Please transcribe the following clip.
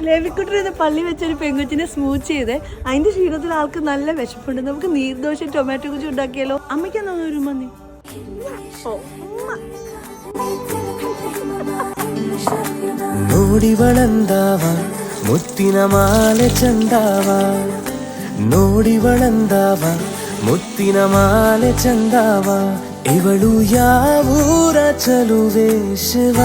ലേവിക്കുട്ടി പള്ളി വെച്ചൊരു പെങ്കൊച്ചിനെ സ്മൂത്ത് ചെയ്ത് അതിന്റെ ക്ഷീണത്തിൽ ആൾക്ക് നല്ല വിശപ്പുണ്ട്. നമുക്ക് നീർദോശ ടൊമാറ്റോ കുച്ചി ഉണ്ടാക്കിയാലോ? അമ്മയ്ക്കെന്നാ ഒരു മന്തി. ನೋಡಿವಳಂದಾವ ಮುತ್ತಿನ ಮಾಲೆ ಚಂದಾವ ನೋಡಿವಳಂದಾವ ಮುತ್ತಿನ ಮಾಲೆ ಚಂದಾವ ಇವಳು ಯಾವೂರ ಚಲುವೆ ಶಿವ